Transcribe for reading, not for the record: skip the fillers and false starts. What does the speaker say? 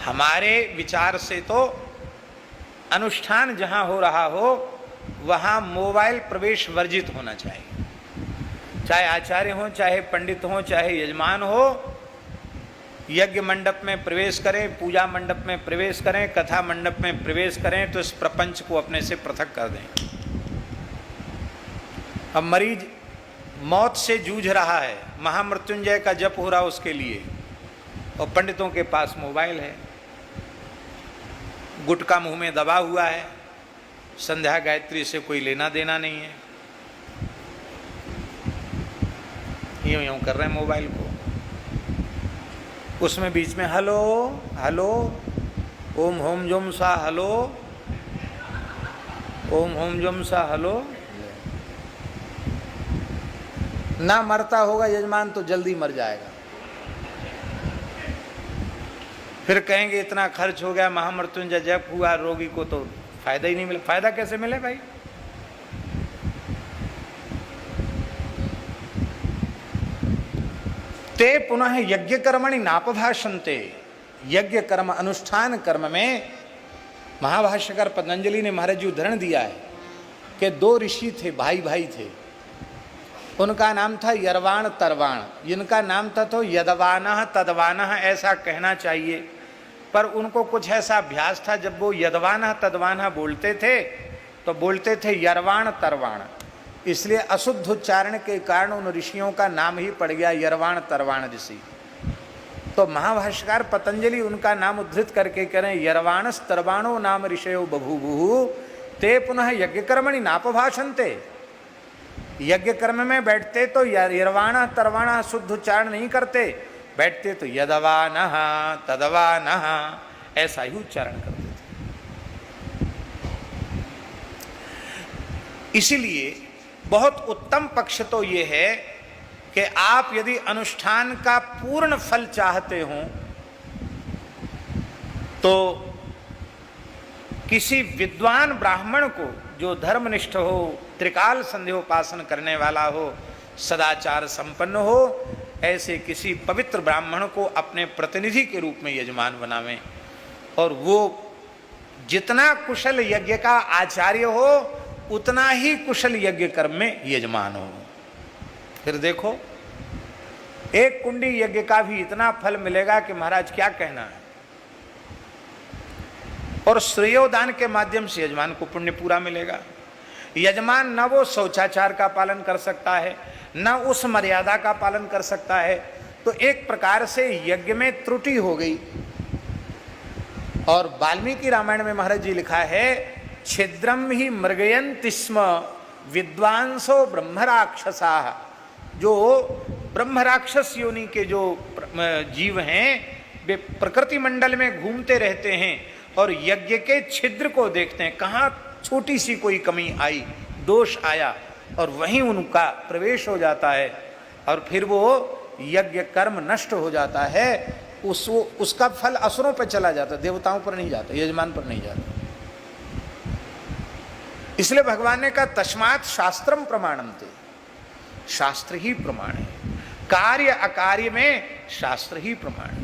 हमारे विचार से तो अनुष्ठान जहां हो रहा हो वहां मोबाइल प्रवेश वर्जित होना चाहिए। चाहे आचार्य हो, चाहे पंडित हो, चाहे यजमान हो, यज्ञ मंडप में प्रवेश करें, पूजा मंडप में प्रवेश करें, कथा मंडप में प्रवेश करें तो इस प्रपंच को अपने से पृथक कर दें। अब मरीज मौत से जूझ रहा है, महामृत्युंजय का जप हो रहा उसके लिए, और पंडितों के पास मोबाइल है, गुटखा मुंह में दबा हुआ है, संध्या गायत्री से कोई लेना देना नहीं है, यूं यूं कर रहे हैं मोबाइल को। उसमें बीच में हलो हलो, ओम होम जुम सा हलो, ओम होम जुम सा हलो। ना मरता होगा यजमान तो जल्दी मर जाएगा, फिर कहेंगे इतना खर्च हो गया, महामृत्युंजय जप हुआ, रोगी को तो फायदा ही नहीं मिला। फायदा कैसे मिले भाई? ते पुनः यज्ञ कर्मणि नापभाषन्ते। यज्ञ कर्म, अनुष्ठान कर्म में महाभाष्यकार पतंजलि ने महाराज जी उदाहरण दिया है कि दो ऋषि थे, भाई भाई थे, उनका नाम था यरवाण तरवाण। जिनका नाम था तो यदवानः तदवानः ऐसा कहना चाहिए, पर उनको कुछ ऐसा अभ्यास था, जब वो यदवानः तदवानः बोलते थे तो बोलते थे यरवाण तरवाण, इसलिए अशुद्ध उच्चारण के कारण उन ऋषियों का नाम ही पड़ गया यरवाण तरवाण ऋषि। तो महाभाष्यकार पतंजलि उनका नाम उद्धृत करके कह रहे हैं यरवाणस तरवाणो नाम ऋषयो बभूवुः ते पुनः यज्ञ कर्मणि नापभाषन्ते। यज्ञ कर्म में बैठते तो यरवाण तरवाण शुद्ध उच्चारण नहीं करते, बैठते तो यदवानः तदवानः ऐसा ही उच्चारण करते थे। इसीलिए बहुत उत्तम पक्ष तो ये है कि आप यदि अनुष्ठान का पूर्ण फल चाहते हो तो किसी विद्वान ब्राह्मण को जो धर्मनिष्ठ हो, त्रिकाल संध्योपासन करने वाला हो, सदाचार संपन्न हो, ऐसे किसी पवित्र ब्राह्मण को अपने प्रतिनिधि के रूप में यजमान बनावें, और वो जितना कुशल यज्ञ का आचार्य हो उतना ही कुशल यज्ञ कर्म में यजमान हो। फिर देखो एक कुंडी यज्ञ का भी इतना फल मिलेगा कि महाराज क्या कहना है। और श्रेयोदान के माध्यम से यजमान को पुण्य पूरा मिलेगा। यजमान न वो शौचाचार का पालन कर सकता है, न उस मर्यादा का पालन कर सकता है, तो एक प्रकार से यज्ञ में त्रुटि हो गई। और वाल्मीकि रामायण में महाराज जी लिखा है छिद्रम ही मृगयन्ति स्म विद्वांसो ब्रह्मराक्षसाः। जो ब्रह्मराक्षस योनि के जो जीव हैं वे प्रकृति मंडल में घूमते रहते हैं और यज्ञ के छिद्र को देखते हैं, कहाँ छोटी सी कोई कमी आई, दोष आया, और वहीं उनका प्रवेश हो जाता है और फिर वो यज्ञ कर्म नष्ट हो जाता है। उसका फल असुरों पर चला जाता, देवताओं पर नहीं जाता, यजमान पर नहीं जाता। इसलिए भगवान ने कहा तस्मात् शास्त्रम प्रमाणन्ते, शास्त्र ही प्रमाण है, कार्य अकार्य में शास्त्र ही प्रमाण है।